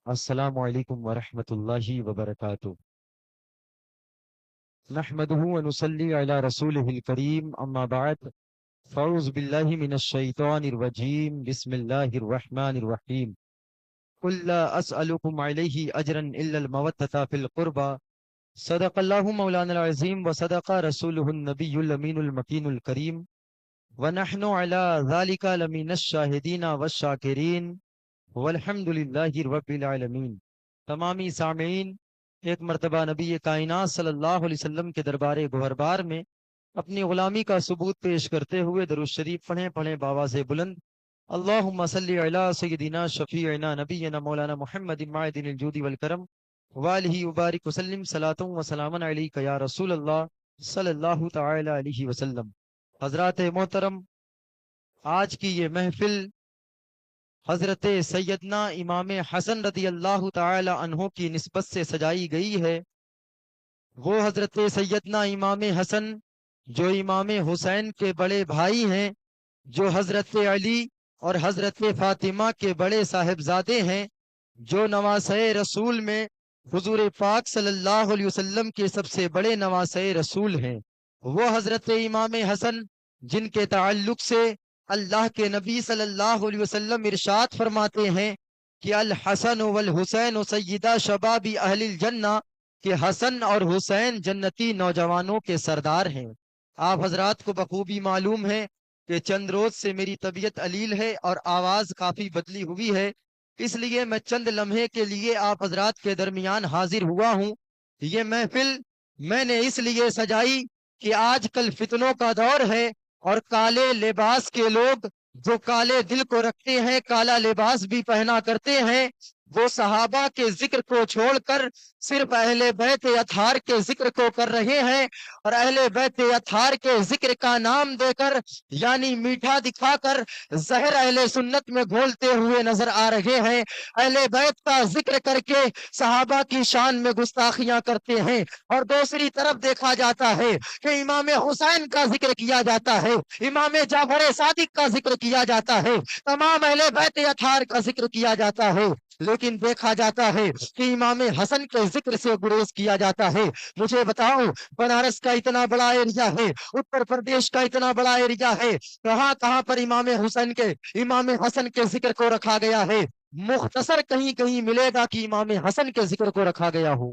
السلام علیکم ورحمۃ اللہ وبرکاتہ۔ نحمده ونصلي على رسوله الكريم اما بعد فاعوذ باللہ من الشیطان الرجیم بسم اللہ الرحمن الرحیم۔ قل لا اسألكم علیہ اجرا الا المودۃ فی القربى صدق اللہ مولانا العظیم وصدق رسولہ النبی الامین المکین الکریم ونحن على ذلك لمن الشاہدین والشاکرین والحمد للہ رب العالمین۔ تمامی سامعین، ایک مرتبہ نبی کائنات صلی اللہ علیہ وسلم کے دربار گوہربار میں اپنی غلامی کا ثبوت پیش کرتے ہوئے درود شریف پڑھیں بآواز بلند، اللہم صلی علی سیدنا شفیعنا نبینا مولانا محمد معدن الجود والکرم والہ وبارک وسلم صلاۃ و سلاما علیک یا رسول اللہ صلی اللہ تعالی علیہ وسلم۔ حضرات محترم، آج کی یہ محفل حضرت سیدنا امام حسن رضی اللہ تعالی عنہ کی نسبت سے سجائی گئی ہے۔ وہ حضرت سیدنا امام حسن جو امام حسین کے بڑے بھائی ہیں، جو حضرت علی اور حضرت فاطمہ کے بڑے صاحبزادے ہیں، جو نواسۂ رسول میں حضور پاک صلی اللہ علیہ وسلم کے سب سے بڑے نواسۂ رسول ہیں۔ وہ حضرت امام حسن جن کے تعلق سے اللہ کے نبی صلی اللہ علیہ وسلم ارشاد فرماتے ہیں کہ الحسن والحسین سیدہ شباب اہل الجنہ، کہ حسن اور حسین جنتی نوجوانوں کے سردار ہیں۔ آپ حضرات کو بخوبی معلوم ہے کہ چند روز سے میری طبیعت علیل ہے اور آواز کافی بدلی ہوئی ہے، اس لیے میں چند لمحے کے لیے آپ حضرات کے درمیان حاضر ہوا ہوں۔ یہ محفل میں نے اس لیے سجائی کہ آج کل فتنوں کا دور ہے اور کالے لباس کے لوگ جو کالے دل کو رکھتے ہیں، کالا لباس بھی پہنا کرتے ہیں، وہ صحابہ کے ذکر کو چھوڑ کر صرف اہل بیت اطہار کے ذکر کو کر رہے ہیں، اور اہل بیت اطہار کے ذکر کا نام دے کر یعنی میٹھا دکھا کر زہر اہل سنت میں گھولتے ہوئے نظر آ رہے ہیں۔ اہل بیت کا ذکر کر کے صحابہ کی شان میں گستاخیاں کرتے ہیں، اور دوسری طرف دیکھا جاتا ہے کہ امام حسین کا ذکر کیا جاتا ہے، امام جعفر صادق کا ذکر کیا جاتا ہے، تمام اہل بیت اطہار کا ذکر کیا جاتا ہے، لیکن دیکھا جاتا ہے کہ امام حسن کے ذکر سے گریز کیا جاتا ہے۔ مجھے بتاؤ، بنارس کا اتنا بڑا ایریا ہے، اتر پردیش کا اتنا بڑا ایریا ہے، کہاں کہاں پر امام حسن کے ذکر کو رکھا گیا ہے؟ مختصر کہیں کہیں ملے گا کہ امام حسن کے ذکر کو رکھا گیا ہو۔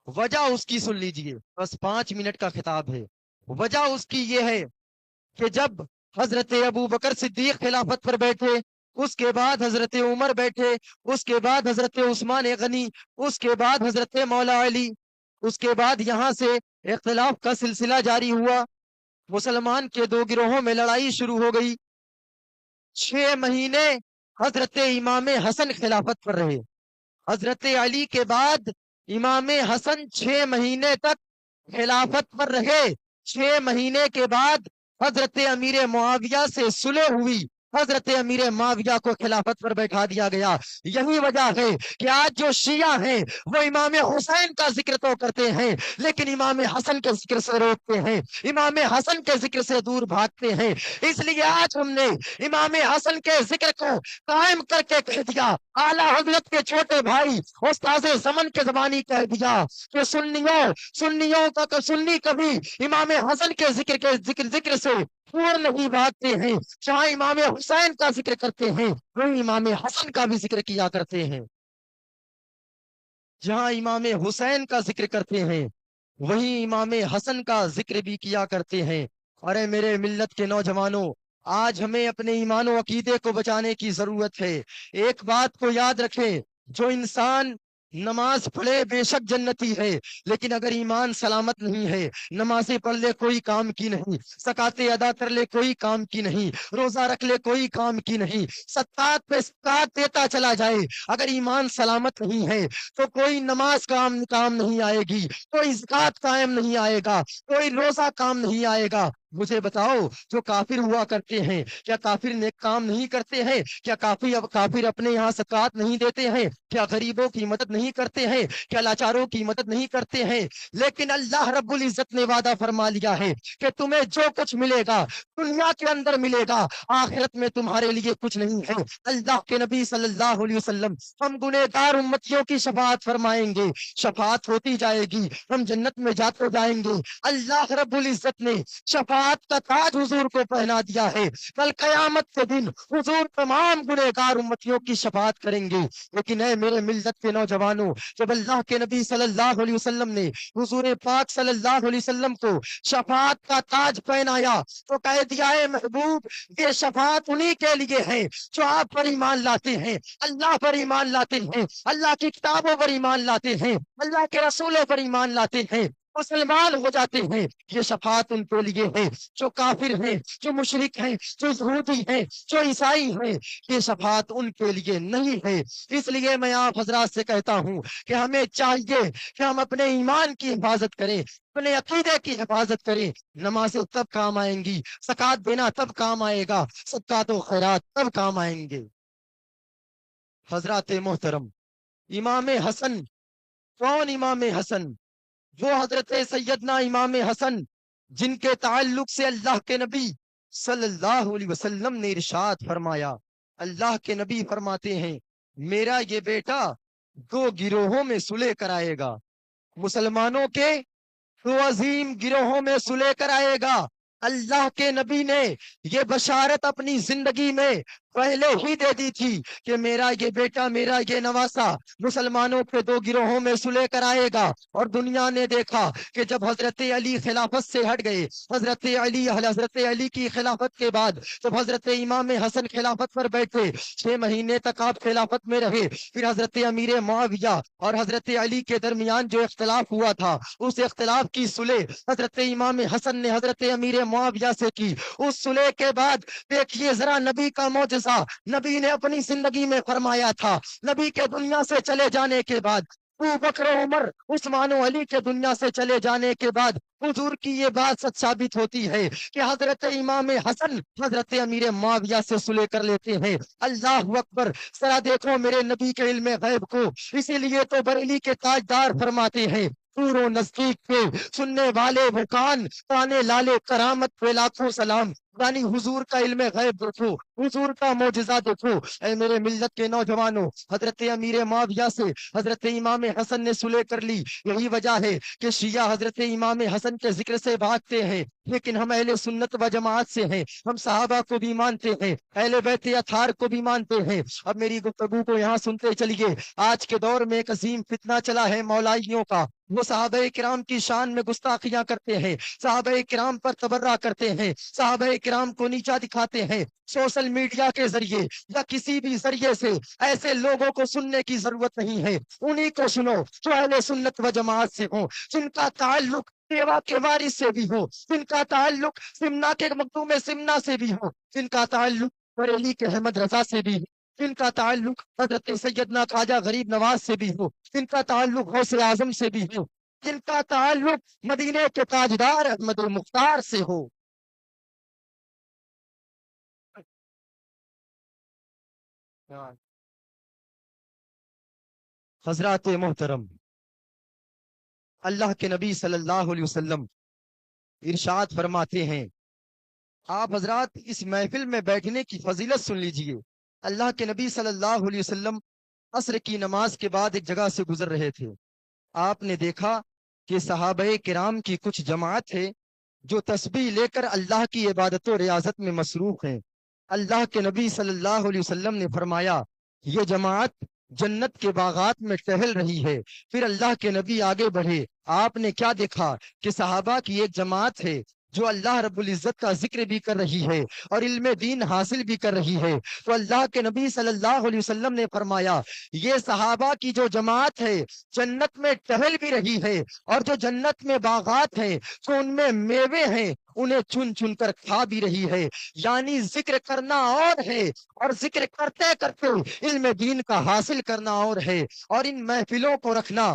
وجہ اس کی سن لیجئے، بس 5 منٹ کا خطاب ہے۔ وجہ اس کی یہ ہے کہ جب حضرت ابو بکر صدیق خلافت پر بیٹھے، اس کے بعد حضرت عمر بیٹھے، اس کے بعد حضرت عثمان غنی، اس کے بعد حضرت مولا علی، اس کے بعد یہاں سے اختلاف کا سلسلہ جاری ہوا، مسلمان کے دو گروہوں میں لڑائی شروع ہو گئی۔ 6 مہینے حضرت امام حسن خلافت پر رہے۔ حضرت علی کے بعد امام حسن 6 مہینے تک خلافت پر رہے۔ 6 مہینے کے بعد حضرت امیر معاویہ سے صلح ہوئی، حضرت امیر معاویہ کو خلافت پر بیٹھا دیا گیا۔ یہی وجہ ہے کہ آج جو شیعہ ہیں وہ امام حسین کا ذکر تو کرتے ہیں، لیکن امام حسن کے ذکر سے روکتے ہیں، امام حسن کے ذکر سے دور بھاگتے ہیں۔ اس لیے آج ہم نے امام حسن کے ذکر کو قائم کر کے کہہ دیا، اعلیٰ حضرت کے چھوٹے بھائی استاد زمن کے زبانی کہہ دیا کہ سنیوں کا سنی کبھی امام حسن کے ذکر سے دور نہیں بھاگتے ہیں۔ جہاں امام حسین کا ذکر کرتے ہیں وہیں امام حسن کا بھی ذکر کیا کرتے ہیں، جہاں امام حسین کا ذکر کرتے ہیں وہیں امام حسن کا ذکر بھی کیا کرتے ہیں۔ ارے میرے ملت کے نوجوانوں، آج ہمیں اپنے ایمان و عقیدے کو بچانے کی ضرورت ہے۔ ایک بات کو یاد رکھیں، جو انسان نماز پڑھے بے شک جنتی ہے، لیکن اگر ایمان سلامت نہیں ہے، نمازیں پڑھ لے کوئی کام کی نہیں، زکاتیں ادا کر لے کوئی کام کی نہیں، روزہ رکھ لے کوئی کام کی نہیں، صدقات پہ صدقات دیتا چلا جائے، اگر ایمان سلامت نہیں ہے تو کوئی نماز کام نہیں آئے گی، کوئی زکات قائم نہیں آئے گا، کوئی روزہ کام نہیں آئے گا۔ مجھے بتاؤ جو کافر ہوا کرتے ہیں کیا کافر نیک کام نہیں کرتے ہیں؟ کیا کافر اپنے یہاں زکوٰۃ نہیں دیتے ہیں؟ کیا غریبوں کی مدد نہیں کرتے ہیں؟ کیا لاچاروں کی مدد نہیں کرتے ہیں؟ لیکن اللہ رب العزت نے وعدہ فرما لیا ہے کہ تمہیں جو کچھ ملے گا دنیا کے اندر ملے گا، آخرت میں تمہارے لیے کچھ نہیں ہے۔ اللہ کے نبی صلی اللہ علیہ وسلم ہم گنہگار امتیوں کی شفاعت فرمائیں گے، شفاعت ہوتی جائے گی، ہم جنت میں جاتے جائیں گے۔ اللہ رب العزت نے شفاعت کا تاج حضور کو پہنا دیا ہے، کل قیامت کے دن حضور تمام گنہگار امتیوں کی شفاعت کریں گے۔ لیکن اے میرے ملت کے نوجوانوں، جب اللہ کے نبی صلی اللہ علیہ وسلم نے حضور پاک صلی اللہ علیہ وسلم کو شفاعت کا تاج پہنایا تو کہہ دیا ہے محبوب یہ شفاعت انہی کے لیے ہے جو آپ پر ایمان لاتے ہیں، اللہ پر ایمان لاتے ہیں، اللہ کی کتابوں پر ایمان لاتے ہیں، اللہ کے رسولوں پر ایمان لاتے ہیں، مسلمان ہو جاتے ہیں۔ یہ شفاعت ان کے لیے ہے جو کافر ہیں، جو مشرک ہیں، جو یہودی ہیں، جو عیسائی ہیں، یہ شفاعت ان کے لیے نہیں ہے۔ اس لیے میں آپ حضرات سے کہتا ہوں کہ ہمیں چاہیے کہ ہم اپنے ایمان کی حفاظت کریں، اپنے عقیدے کی حفاظت کریں۔ نمازیں تب کام آئیں گی، زکوٰۃ دینا تب کام آئے گا، صدقات و خیرات تب کام آئیں گے۔ حضرات محترم، امام حسن، کون امام حسن؟ وہ حضرت سیدنا امام حسن جن کے تعلق سے اللہ کے نبی صلی اللہ علیہ وسلم نے ارشاد فرمایا، اللہ کے نبی فرماتے ہیں میرا یہ بیٹا دو گروہوں میں سلح کرائے گا، مسلمانوں کے دو عظیم گروہوں میں سلح کرائے گا۔ اللہ کے نبی نے یہ بشارت اپنی زندگی میں پہلے ہی دے دی تھی کہ میرا یہ بیٹا، میرا یہ نواسا مسلمانوں کے دو گروہوں میں سلح کرائے گا۔ اور دنیا نے دیکھا کہ جب حضرت علی خلافت سے ہٹ گئے، حضرت علی کی خلافت کے بعد جب حضرت امام حسن خلافت پر بیٹھے، 6 مہینے تک آپ خلافت میں رہے، پھر حضرت امیر معاویہ اور حضرت علی کے درمیان جو اختلاف ہوا تھا، اس اختلاف کی صلح حضرت امام حسن نے حضرت امیر معاویہ سے کی۔ اس صلح کے بعد دیکھیے ذرا نبی کا معجزہ، نبی نے اپنی زندگی میں فرمایا تھا، نبی کے دنیا سے چلے جانے کے بعد، ابو بکر، عمر، عثمان و علی کے دنیا سے چلے جانے کے بعد حضور کی یہ بات سچ ثابت ہوتی ہے کہ حضرت امام حسن حضرت امیر معاویہ سے صلح کر لیتے ہیں۔ اللہ اکبر، ذرا دیکھو میرے نبی کے علم غیب کو۔ اسی لیے تو بریلی کے تاجدار فرماتے ہیں دور و نزدیک کے سننے والے وہ کانے لالے کرامت پہ لاکھوں سلام۔ یعنی حضور کا علم غیب دیکھو، حضور کا معجزہ دیکھو۔ اے میرے ملت کے نوجوانوں، حضرت امیر معاویہ سے حضرت امام حسن نے صلح کر لی۔ یہی وجہ ہے کہ شیعہ حضرت امام حسن کے ذکر سے بھاگتے ہیں، لیکن ہم اہل سنت و جماعت سے ہیں، ہم صحابہ کو بھی مانتے ہیں، اہل بیت اطہار کو بھی مانتے ہیں۔ اب میری گفتگو کو یہاں سنتے چلیے۔ آج کے دور میں ایک عظیم فتنہ چلا ہے مولائیوں کا، وہ صحابہ کرام کی شان میں گستاخیاں کرتے ہیں، صحابہ کرام پر تبرہ کرتے ہیں، صحابہ کرام کو نیچا دکھاتے ہیں۔ سوشل میڈیا کے ذریعے یا کسی بھی ذریعے سے ایسے لوگوں کو سننے کی ضرورت نہیں ہے، انہی کو سنو جو اہل سنت و جماعت سے ہوں، جن کا تعلق دیوا کے وارث سے بھی ہو، جن کا تعلق سمنا کے مکتوم سمنا سے بھی ہو، جن کا تعلق بریلی کے احمد رضا سے بھی ہو، جن کا تعلق حضرت سیدنا خواجہ غریب نواز سے بھی ہو، جن کا تعلق غوث اعظم سے بھی ہو، جن کا تعلق مدینے کے تاجدار احمد مختار سے ہو۔ حضرات محترم، اللہ کے نبی صلی اللہ علیہ وسلم ارشاد فرماتے ہیں، آپ حضرات اس محفل میں بیٹھنے کی فضیلت سن لیجئے۔ اللہ کے نبی صلی اللہ علیہ وسلم عصر کی نماز کے بعد ایک جگہ سے گزر رہے تھے۔ آپ نے دیکھا کہ صحابہ کرام کی کچھ جماعت ہے جو تسبیح لے کر اللہ کی عبادت و ریاضت میں مصروف ہیں۔ اللہ کے نبی صلی اللہ علیہ وسلم نے فرمایا یہ جماعت جنت کے باغات میں ٹہل رہی ہے۔ پھر اللہ کے نبی آگے بڑھے، آپ نے کیا دیکھا کہ صحابہ کی ایک جماعت ہے جو اللہ رب العزت کا ذکر بھی کر رہی ہے اور علم دین حاصل بھی کر رہی ہے۔ تو اللہ کے نبی صلی اللہ علیہ وسلم نے فرمایا یہ صحابہ کی جو جماعت ہے جنت میں ٹہل بھی رہی ہے، اور جو جنت میں باغات ہیں، جو ان میں میوے ہیں، انہیں چن چن کر کھا بھی رہی ہے۔ یعنی ذکر کرنا اور ہے، اور ذکر کرتے کرتے علم دین کا حاصل کرنا اور ہے، اور ان محفلوں کو رکھنا